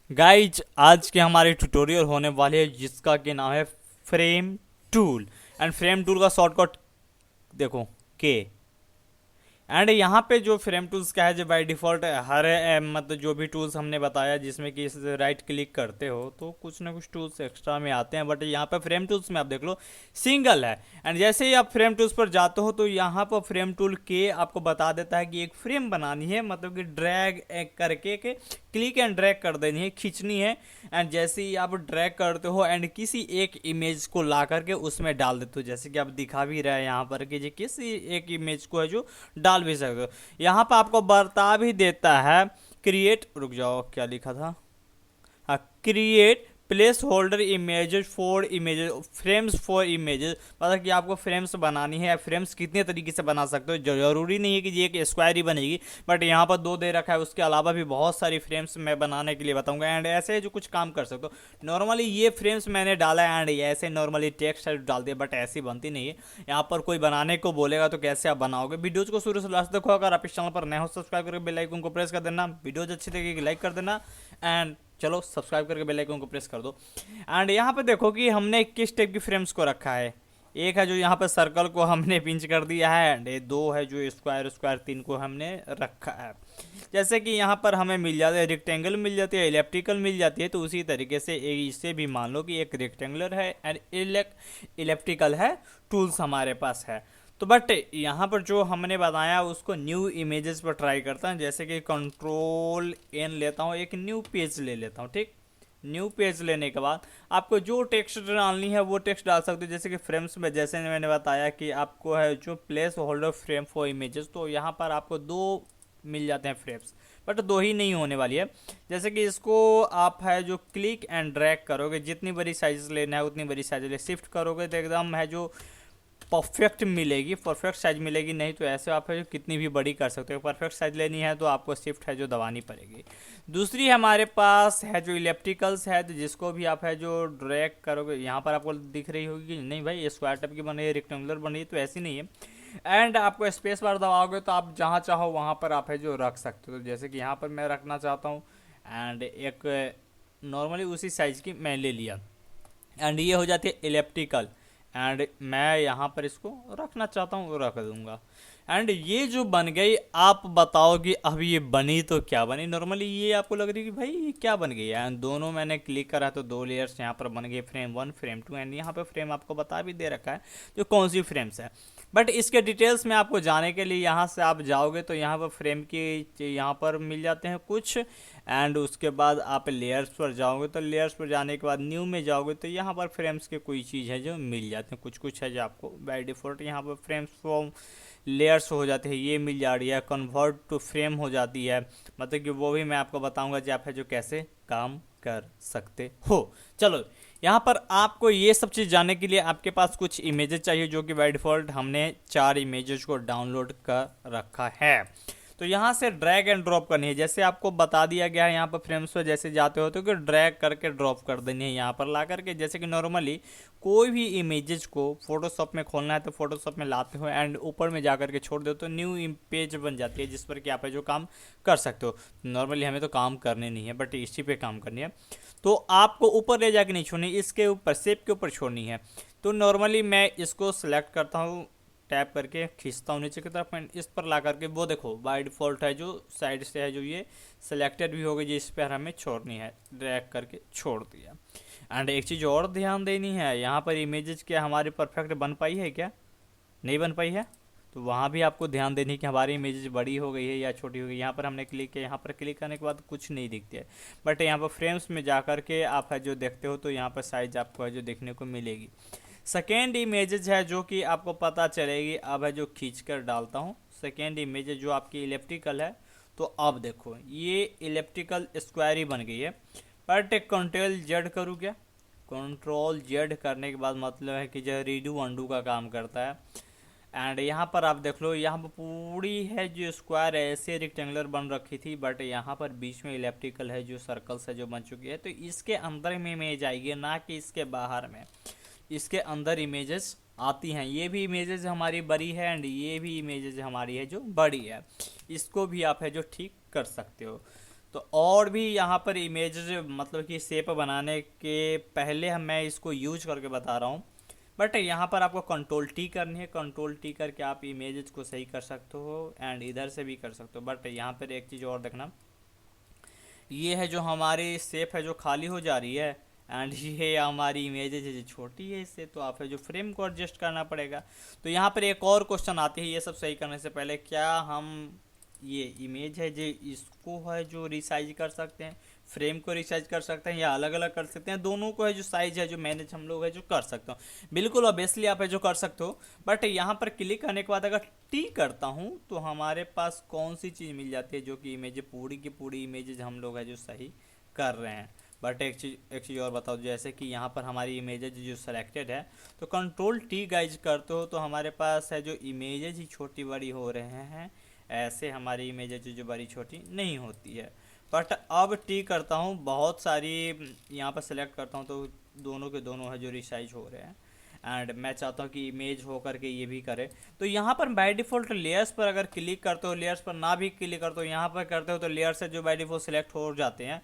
Guys आज के हमारे ट्यूटोरियल होने वाले है जिसका कि नाम है frame tool. And frame tool का शॉर्टकट देखो के। एंड यहाँ पे जो फ्रेम टूल्स का है जो बाय डिफ़ॉल्ट हर मतलब जो भी टूल्स हमने बताया जिसमें कि राइट क्लिक करते हो तो कुछ ना कुछ टूल्स एक्स्ट्रा में आते हैं, बट यहाँ पे फ्रेम टूल्स में आप देख लो सिंगल है। एंड जैसे ही आप फ्रेम टूल्स पर जाते हो तो यहाँ पर फ्रेम टूल के आपको बता देता है कि एक फ्रेम बनानी है, मतलब कि ड्रैग करके के क्लिक एंड ड्रैग कर देनी है, खींचनी है। एंड जैसे ही आप ड्रैग करते हो एंड किसी एक इमेज को ला करके उसमें डाल देते हो, जैसे कि आप दिखा भी रहे हैं यहाँ पर कि जी किसी एक इमेज को है जो डाल भी सकते हो। यहाँ पर आपको बता भी देता है क्रिएट, रुक जाओ क्या लिखा था, हाँ, create place holder images for images frames for images, मतलब कि आपको फ्रेम्स बनानी है। फ्रेम्स कितने तरीके से बना सकते हो, जरूरी नहीं है कि ये एक स्क्वायर ही बनेगी, बट यहाँ पर दो दे रखा है, उसके अलावा भी बहुत सारी फ्रेम्स मैं बनाने के लिए बताऊंगा। एंड ऐसे जो कुछ काम कर सकते हो, नॉर्मली ये फ्रेम्स मैंने डाला है एंड ऐसे नॉर्मली टेक्स्ट डाल दिया, बट ऐसी बनती नहीं है। यहाँ पर कोई बनाने को बोलेगा तो कैसे आप बनाओगे। वीडियोज को शुरू से लास्ट देखो, अगर आप इस चैनल पर नए हो सब्सक्राइब करके बेल आइकन को प्रेस कर देना, वीडियोज अच्छी लगी लाइक कर देना। एंड चलो सब्सक्राइब करके बेल आइकन को प्रेस कर दो। एंड यहाँ पे देखो कि हमने किस टाइप की फ्रेम्स को रखा है। एक है जो यहाँ पे सर्कल को हमने पिंच कर दिया है, एंड ये दो है जो स्क्वायर स्क्वायर तीन को हमने रखा है। जैसे कि यहाँ पर हमें मिल जाता है रेक्टेंगल मिल जाती है, इलेप्टिकल मिल जाती है, तो उसी तरीके से इसे भी मान लो कि एक रेक्टेंगुलर है एंड इलेप्टिकल है टूल्स हमारे पास है। तो बट यहाँ पर जो हमने बताया उसको न्यू इमेजेस पर ट्राई करता हूँ। जैसे कि कंट्रोल एन लेता हूँ, एक न्यू पेज ले लेता हूँ, ठीक। न्यू पेज लेने के बाद आपको जो टेक्स्ट डालनी है वो टेक्स्ट डाल सकते हो। जैसे कि फ्रेम्स में जैसे मैंने बताया कि आपको है जो place holder frame for images, तो यहाँ पर आपको दो मिल जाते हैं फ्रेम्स, बट दो ही नहीं होने वाली है। जैसे कि इसको आप है जो क्लिक एंड ड्रैग करोगे, जितनी बड़ी साइज लेना है उतनी बड़ी साइज ले, शिफ्ट करोगे तो एकदम है जो परफेक्ट मिलेगी, परफेक्ट साइज मिलेगी। नहीं तो ऐसे आप है जो कितनी भी बड़ी कर सकते हो। परफेक्ट साइज लेनी है तो आपको शिफ्ट है जो दबानी पड़ेगी। दूसरी हमारे पास है जो इलेप्टिकल्स है, तो जिसको भी आप है जो ड्रैग करोगे, यहाँ पर आपको दिख रही होगी कि नहीं भाई ये स्क्वायर टाइप की बन रही है, रेक्टेंगुलर बन रही है, तो ऐसी नहीं है। एंड आपको स्पेस बार दबाओगे तो आप जहाँ चाहो वहाँ पर आप है जो रख सकते हो। तो जैसे कि यहाँ पर मैं रखना चाहता हूँ एंड एक नॉर्मली उसी साइज की मैं ले लिया, एंड ये हो जाती है इलेप्टिकल। एंड मैं यहाँ पर इसको रखना चाहता हूँ रख दूंगा। एंड ये जो बन गई, आप बताओ कि अब ये बनी तो क्या बनी। नॉर्मली ये आपको लग रही है कि भाई ये क्या बन गई है। एंड दोनों मैंने क्लिक करा तो दो लेयर्स यहाँ पर बन गए, frame one frame two. And यहाँ पर फ्रेम आपको बता भी दे रखा है जो कौन सी फ्रेम्स है। बट इसके डिटेल्स में आपको जाने के लिए यहाँ से आप जाओगे तो यहाँ पर फ्रेम की यहाँ पर मिल जाते हैं कुछ। एंड उसके बाद आप लेयर्स पर जाओगे तो लेयर्स पर जाने के बाद न्यू में जाओगे तो यहाँ पर फ्रेम्स के कोई चीज़ है जो मिल जाते हैं, कुछ कुछ है जो आपको बाय डिफ़ॉल्ट यहाँ पर फ्रेम्स फॉर्म लेयर्स हो जाते हैं, ये मिल जा रही है। कन्वर्ट टू फ्रेम हो जाती है, मतलब कि वो भी मैं आपको बताऊंगा कि आप है जो कैसे काम कर सकते हो। चलो यहाँ पर आपको ये सब चीज़ जानने के लिए आपके पास कुछ इमेजेस चाहिए, जो कि बाय डिफ़ॉल्ट हमने 4 इमेजेस को डाउनलोड कर रखा है। तो यहाँ से ड्रैग एंड ड्रॉप करनी है, जैसे आपको बता दिया गया है। यहाँ पर फ्रेम्स पर जैसे जाते हो तो कि ड्रैग करके ड्रॉप कर देनी है यहाँ पर ला करके। जैसे कि नॉर्मली कोई भी इमेजेस को फोटोशॉप में खोलना है तो फोटोशॉप में लाते हो एंड ऊपर में जा करके छोड़ दो तो न्यू पेज बन जाती है, जिस पर कि आप जो काम कर सकते हो। नॉर्मली हमें तो काम करने नहीं है, बट इसी पे काम करनी है। तो आपको ऊपर ले जाके नहीं छोड़नी, इसके ऊपर शेप के ऊपर छोड़नी है। तो नॉर्मली मैं इसको सिलेक्ट करता हूँ, टैप करके खींचता हूँ नीचे की तरफ एंड इस पर ला करके वो देखो बाय डिफ़ॉल्ट है जो साइड से है जो ये सिलेक्टेड भी हो गई, जिस पर हमें छोड़नी है, ड्रैग करके छोड़ दिया। एंड एक चीज़ और ध्यान देनी है, यहाँ पर इमेजेस क्या हमारी परफेक्ट बन पाई है क्या, नहीं बन पाई है। तो वहाँ भी आपको ध्यान देनी है कि हमारी इमेज बड़ी हो गई है या छोटी हो गई। यहाँ पर हमने क्लिक किया, यहाँ पर क्लिक करने के बाद कुछ नहीं दिखती है, बट यहाँ पर फ्रेम्स में जा करके आप है जो देखते हो तो यहाँ पर साइज आपको है जो देखने को मिलेगी। सेकेंड इमेजेज है जो कि आपको पता चलेगी, अब है जो खींच कर डालता हूँ। सेकेंड इमेज जो आपकी इलेप्टिकल है, तो अब देखो ये इलेप्टिकल स्क्वायर ही बन गई है। बट कंट्रोल जेड करूँ क्या, कंट्रोल जेड करने के बाद मतलब है कि जो रीडू अंडू का काम करता है। एंड यहाँ पर आप देख लो, यहाँ पर पूरी है जो स्क्वायर ऐसे रेक्टेंगुलर बन रखी थी, बट यहाँ पर बीच में इलेप्टिकल है जो सर्कल्स है जो बन चुकी है। तो इसके अंदर में इमेज आएगी, ना कि इसके बाहर में। इसके अंदर इमेजेस आती हैं, ये भी इमेजेस हमारी बड़ी है एंड ये भी इमेजेस हमारी है जो बड़ी है। इसको भी आप है जो ठीक कर सकते हो। तो और भी यहाँ पर इमेजेस मतलब कि शेप बनाने के पहले मैं इसको यूज करके बता रहा हूँ। बट यहाँ पर आपको कंट्रोल टी करनी है, कंट्रोल टी करके आप इमेजेस को सही कर सकते हो एंड इधर से भी कर सकते हो। बट यहाँ पर एक चीज़ और देखना, ये है जो हमारी शेप है जो खाली हो जा रही है एंड ये हमारी इमेजेज है जो छोटी है इससे, तो आप है जो फ्रेम को एडजस्ट करना पड़ेगा। तो यहाँ पर एक और क्वेश्चन आती है ये सब सही करने से पहले, क्या हम ये इमेज है जो इसको है जो रिसाइज कर सकते हैं, फ्रेम को रिसाइज कर सकते हैं या अलग अलग कर सकते हैं, दोनों को है जो साइज है जो मैनेज हम लोग है जो कर सकते हो। बिल्कुल ऑब्वियसली आप है जो कर सकते हो। बट यहाँ पर क्लिक करने के बाद अगर टी करता हूँ तो हमारे पास कौन सी चीज़ मिल जाती है जो कि इमेज पूरी की पूरी इमेजेज हम लोग है जो सही कर रहे हैं। बट एक चीज़ और बताओ, जैसे कि यहाँ पर हमारी इमेजेज जो सेलेक्टेड है तो कंट्रोल टी गाइज करते हो तो हमारे पास है जो इमेजेज ही छोटी बड़ी हो रहे हैं, ऐसे हमारी इमेजेज जो बड़ी छोटी नहीं होती है। बट अब टी करता हूँ, बहुत सारी यहाँ पर सेलेक्ट करता हूँ तो दोनों के दोनों है जो रिसाइज हो रहे हैं एंड मैं चाहता हूँ कि इमेज हो करके ये भी करे। तो यहाँ पर बाय डिफ़ॉल्ट लेयर्स पर अगर क्लिक करते हो, लेयर्स पर ना भी क्लिक करते हो, यहाँ पर करते हो तो लेयर्स है जो बाय डिफ़ॉल्ट सिलेक्ट हो जाते हैं।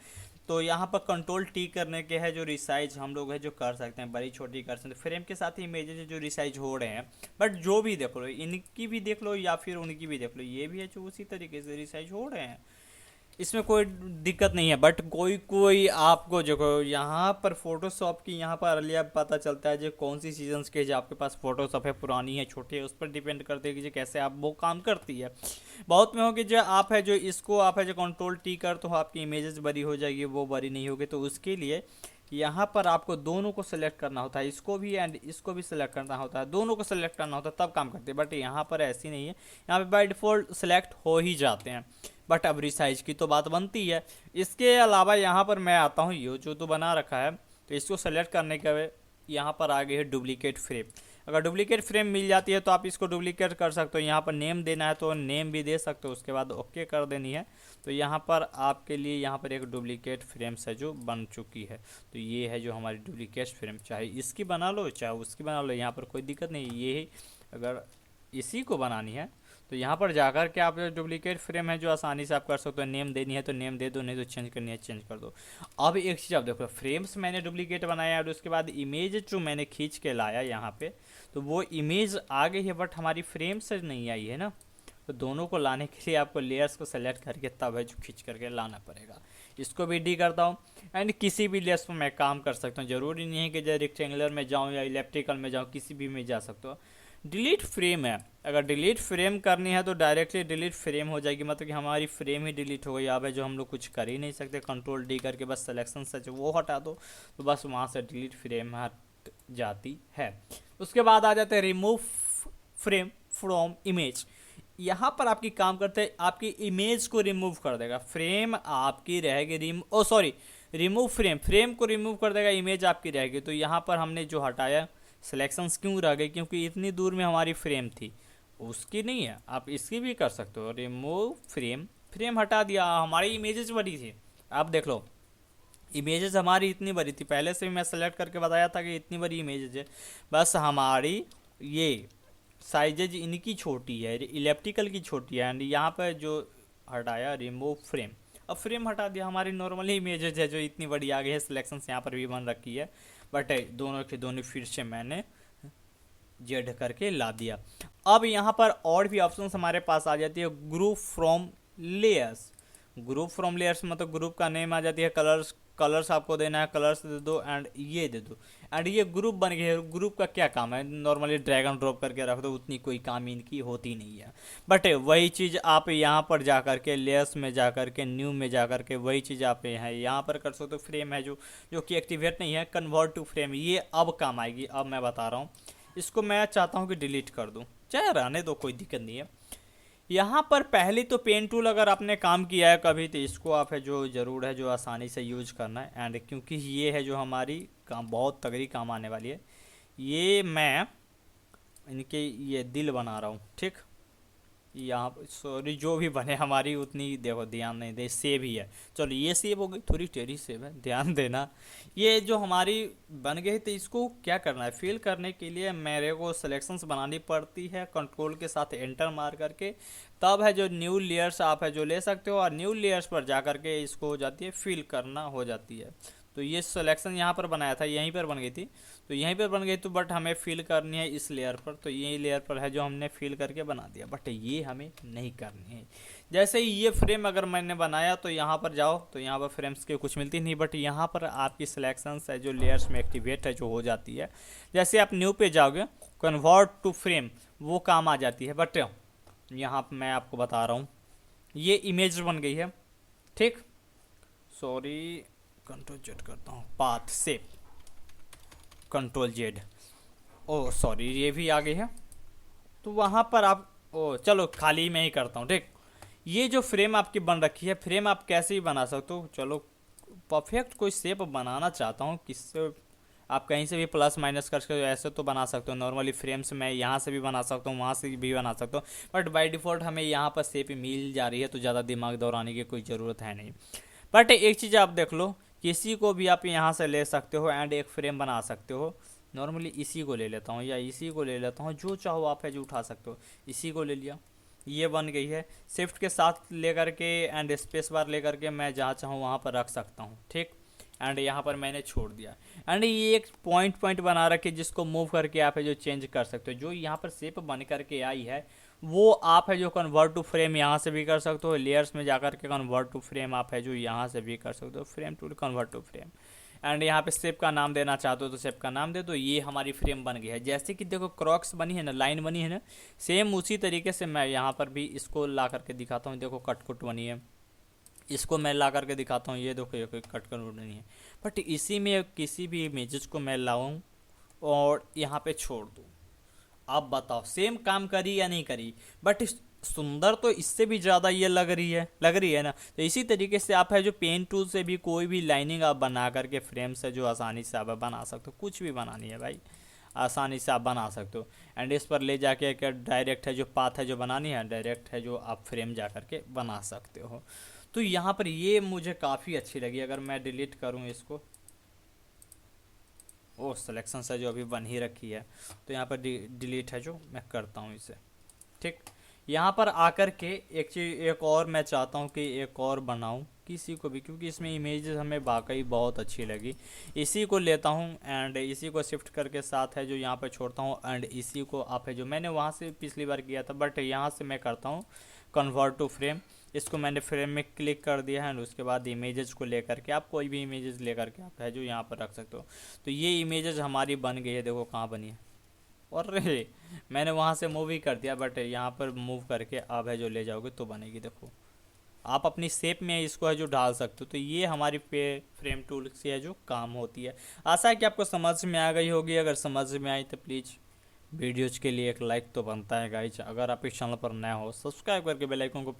तो यहाँ पर कंट्रोल टी करने के है जो रिसाइज हम लोग है जो कर सकते हैं, बड़ी छोटी कर सकते हैं, फ्रेम के साथ ही इमेजेस जो रिसाइज हो रहे हैं। बट जो भी देख लो, इनकी भी देख लो या फिर उनकी भी देख लो, ये भी है जो उसी तरीके से रिसाइज हो रहे हैं, इसमें कोई दिक्कत नहीं है। बट कोई कोई आपको जो यहाँ पर फोटोशॉप की यहाँ पर अर्लिया पता चलता है जो कौन सी सीजन्स के जो आपके पास फोटोशॉप है, पुरानी है छोटी है, उस पर डिपेंड करते हैं कि जो कैसे आप वो काम करती है। बहुत में हो कि जो आप है जो इसको आप है जो कंट्रोल टी कर तो आपकी इमेजेस बड़ी हो जाएगी, वो बड़ी नहीं होगी। तो उसके लिए यहाँ पर आपको दोनों को सिलेक्ट करना होता है, इसको भी एंड इसको भी सिलेक्ट करना होता है, दोनों को सिलेक्ट करना होता है तब काम करते हैं। बट यहाँ पर ऐसी नहीं है, यहाँ पे बाय डिफ़ॉल्ट सिलेक्ट हो ही जाते हैं। बट अब रिसाइज की तो बात बनती है। इसके अलावा यहाँ पर मैं आता हूँ, ये जो तो बना रखा है तो इसको सेलेक्ट करने के यहाँ पर आगे है डुप्लीकेट फ्रेम। अगर डुप्लीकेट फ्रेम मिल जाती है तो आप इसको डुप्लीकेट कर सकते हो, यहाँ पर नेम देना है तो नेम भी दे सकते हो, उसके बाद ओके कर देनी है। तो यहाँ पर आपके लिए यहाँ पर एक डुप्लीकेट फ्रेम है जो बन चुकी है। तो ये है जो हमारी डुप्लीकेट फ्रेम, चाहे इसकी बना लो चाहे उसकी बना लो, यहाँ पर कोई दिक्कत नहीं। ये अगर इसी को बनानी है तो यहाँ पर जाकर के आप डुप्लीकेट फ्रेम है जो आसानी से आप कर सकते हो, नेम देनी है तो नेम दे दो, नहीं तो चेंज करनी है चेंज कर दो। अब एक चीज़ आप देखो, फ्रेम्स मैंने डुप्लीकेट बनाया और उसके बाद इमेज जो मैंने खींच के लाया यहाँ पे तो वो इमेज आ गई है, बट हमारी फ्रेम से नहीं आई है ना। तो दोनों को लाने के लिए आपको लेयर्स को सेलेक्ट करके तब है जो खींच करके लाना पड़ेगा। इसको भी डी करता हूँ एंड किसी भी लेयर्स पर मैं काम कर सकता हूँ, ज़रूरी नहीं है कि जो रेक्टेंगुलर में जाऊँ या इलेप्टिकल में जाऊँ, किसी भी में जा सकते हो। डिलीट फ्रेम है, अगर डिलीट फ्रेम करनी है तो डायरेक्टली डिलीट फ्रेम हो जाएगी, मतलब कि हमारी फ्रेम ही डिलीट हो गई। अब है जो हम लोग कुछ कर ही नहीं सकते, कंट्रोल डी करके बस सिलेक्शन से वो हटा दो तो बस वहाँ से डिलीट फ्रेम हट जाती है। उसके बाद आ जाते हैं रिमूव फ्रेम फ्रॉम इमेज। यहाँ पर आपकी काम करते हैं, आपकी इमेज को रिमूव कर देगा, फ्रेम आपकी रहेगी रिमूव फ्रेम को रिमूव कर देगा, इमेज आपकी रहेगी। तो यहाँ पर हमने जो हटाया सिलेक्शंस क्यों रह गए, क्योंकि इतनी दूर में हमारी फ्रेम थी, उसकी नहीं है। आप इसकी भी कर सकते हो, रिमूव फ्रेम हटा दिया, हमारी इमेजेस बड़ी थी। आप देख लो इमेजेस हमारी इतनी बड़ी थी, पहले से भी मैं सेलेक्ट करके बताया था कि इतनी बड़ी इमेजेस है, बस हमारी ये साइजेज इनकी छोटी है, इलेप्टिकल की छोटी है। एंड यहाँ पर जो हटाया रिमूव फ्रेम, अब फ्रेम हटा दिया, हमारी नॉर्मली इमेजेज है जो इतनी बड़ी आ गई है, सिलेक्शन यहाँ पर भी बन रखी है। बट दोनों के दोनों फिर से मैंने जेड करके ला दिया। अब यहाँ पर और भी ऑप्शंस हमारे पास आ जाती है, group from layers. Group from layers मतलब ग्रुप का नेम आ जाती है, कलर्स आपको देना है, कलर्स दे दो एंड ये दे दो एंड ये ग्रुप बन गया है। ग्रुप का क्या काम है, नॉर्मली ड्रैग एंड ड्रॉप करके रख दो, उतनी कोई काम इनकी होती नहीं है। बट वही चीज़ आप यहाँ पर जा कर के लेयर्स में जा कर के न्यू में जा कर के वही चीज़ आप यहाँ पर कर सकते हो। फ्रेम है जो कि एक्टिवेट नहीं है, कन्वर्ट टू फ्रेम, ये अब काम आएगी। अब मैं बता रहा हूँ, इसको मैं चाहता हूँ कि डिलीट कर दूँ, चाहे रहने दो, कोई दिक्कत नहीं है। यहाँ पर पहले तो पेन टूल अगर आपने काम किया है कभी तो इसको आप है जो ज़रूर है जो आसानी से यूज करना है। एंड क्योंकि ये है जो हमारी काम बहुत तगड़ी काम आने वाली है, ये मैं इनके ये दिल बना रहा हूँ, ठीक। यहाँ सॉरी जो भी बने हमारी उतनी देखो ध्यान नहीं दे, सेव ही है, चलो ये सेव हो गई, थोड़ी टेढ़ी सेव है, ध्यान देना। ये जो हमारी बन गई तो इसको क्या करना है, फिल करने के लिए मेरे को सिलेक्शंस बनानी पड़ती है, कंट्रोल के साथ एंटर मार करके तब है जो न्यू लेयर्स आप है जो ले सकते हो, और न्यू लेयर्स पर जा करके इसको हो जाती है फिल करना हो जाती है। तो ये सिलेक्शन यहाँ पर बनाया था, यहीं पर बन गई थी, तो यहीं पर बन गई, तो बट हमें फिल करनी है इस लेयर पर, तो ये लेयर पर है जो हमने फिल करके बना दिया, बट ये हमें नहीं करनी है। जैसे ही ये फ्रेम अगर मैंने बनाया तो यहाँ पर जाओ तो यहाँ पर फ्रेम्स के कुछ मिलती नहीं, बट यहाँ पर आपकी सिलेक्शंस है जो लेयर्स में एक्टिवेट है जो हो जाती है। जैसे आप न्यू पे जाओगे कन्वर्ट टू फ्रेम वो काम आ जाती है, बट यहाँ मैं आपको बता रहा हूँ ये इमेज बन गई है, ठीक। सॉरी, कंट्रोल जेड करता हूँ, पाथ से कंट्रोल जेड, ओ सॉरी ये भी आ गई है। तो वहाँ पर आप चलो खाली मैं ही करता हूँ, ठीक। ये जो फ्रेम आपकी बन रखी है, फ्रेम आप कैसे ही बना सकते हो, चलो परफेक्ट कोई शेप बनाना चाहता हूँ, किससे आप कहीं से भी प्लस माइनस करके ऐसे तो बना सकते हो। नॉर्मली फ्रेम्स मैं यहाँ से भी बना सकता हूँ, वहाँ से भी बना सकता हूँ, बट बाय डिफ़ॉल्ट हमें यहाँ पर शेप मिल जा रही है, तो ज़्यादा दिमाग दौड़ाने की कोई ज़रूरत है नहीं। बट एक चीज़ आप देख लो, किसी को भी आप यहाँ से ले सकते हो एंड एक फ्रेम बना सकते हो। नॉर्मली इसी को ले लेता हूँ या इसी को ले लेता हूँ, जो चाहो आप है जो उठा सकते हो। इसी को ले लिया, ये बन गई है। शिफ्ट के साथ लेकर के एंड स्पेस बार लेकर के मैं जहाँ चाहूँ वहाँ पर रख सकता हूँ, ठीक। एंड यहाँ पर मैंने छोड़ दिया, एंड ये एक पॉइंट पॉइंट बना रखे जिसको मूव करके आप है जो चेंज कर सकते हो। जो यहाँ पर शेप बन करके आई है वो आप है जो कन्वर्ट टू फ्रेम यहाँ से भी कर सकते हो, लेयर्स में जाकर के कन्वर्ट टू फ्रेम आप है जो यहाँ से भी कर सकते हो, frame to convert to frame. And यहाँ पे शेप का नाम देना चाहते हो तो शेप का नाम दे दो। ये हमारी फ्रेम बन गई है। जैसे कि देखो क्रॉक्स बनी है ना, लाइन बनी है ना, सेम उसी तरीके से मैं यहाँ पर भी इसको ला करके दिखाता हूँ। देखो कटकुट बनी है, इसको मैं ला करके दिखाता हूँ, ये देखो ये कोई कटकुट नहीं है, बट इसी में किसी भी इमेजेस को मैं लाऊं और यहाँ पे छोड़ दूँ, आप बताओ सेम काम करी या नहीं करी, बट सुंदर तो इससे भी ज़्यादा ये लग रही है ना। तो इसी तरीके से आप है जो पेन टूल से भी कोई भी लाइनिंग आप बना करके फ्रेम से जो आसानी से आप बना सकते हो, कुछ भी बनानी है भाई आसानी से आप बना सकते हो। एंड इस पर ले जाके क्या डायरेक्ट है जो पाथ है जो बनानी है, डायरेक्ट है जो आप फ्रेम जा करके बना सकते हो। तो यहाँ पर ये मुझे काफ़ी अच्छी लगी। अगर मैं डिलीट करूँ इसको, ओ सिलेक्शन से जो अभी बन ही रखी है, तो यहाँ पर डिलीट है जो मैं करता हूँ इसे, ठीक। यहाँ पर आकर के एक चीज़ एक और मैं चाहता हूँ कि एक और बनाऊँ किसी को भी, क्योंकि इसमें इमेजेस हमें वाकई बहुत अच्छी लगी। इसी को लेता हूँ एंड इसी को शिफ्ट करके साथ है जो यहाँ पर छोड़ता हूँ, एंड इसी को आप है जो मैंने वहाँ से पिछली बार किया था, बट यहाँ से मैं करता हूँ कन्वर्ट टू फ्रेम। इसको मैंने फ्रेम में क्लिक कर दिया है एंड उसके बाद इमेजेस को लेकर के आप कोई भी इमेजेस लेकर के आप है जो यहाँ पर रख सकते हो। तो ये इमेजेस हमारी बन गई है, देखो कहाँ बनी है, और मैंने वहाँ से मूव ही कर दिया, बट यहाँ पर मूव करके आप है जो ले जाओगे तो बनेगी। देखो आप अपनी शेप में इसको है जो डाल सकते हो। तो ये हमारी फ्रेम टूल से है जो काम होती है। आशा है कि आपको समझ में आ गई होगी। अगर समझ में आई तो प्लीज़ वीडियोज़ के लिए एक लाइक तो बनता है गाइज। अगर आप इस चैनल पर नए हो सब्सक्राइब करके बेल आइकन को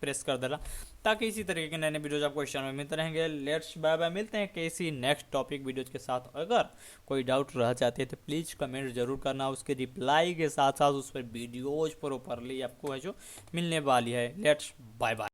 प्रेस कर देना, ताकि इसी तरीके के नए नए वीडियोज आपको इस चैनल में मिलते रहेंगे। लेट्स बाय बाय, मिलते हैं किसी नेक्स्ट टॉपिक वीडियोज के साथ। अगर कोई डाउट रह जाते हैं तो प्लीज़ कमेंट जरूर करना, उसके रिप्लाई के साथ साथ उस पर वीडियोज प्रॉपरली आपको है जो मिलने वाली है। Let's bye bye.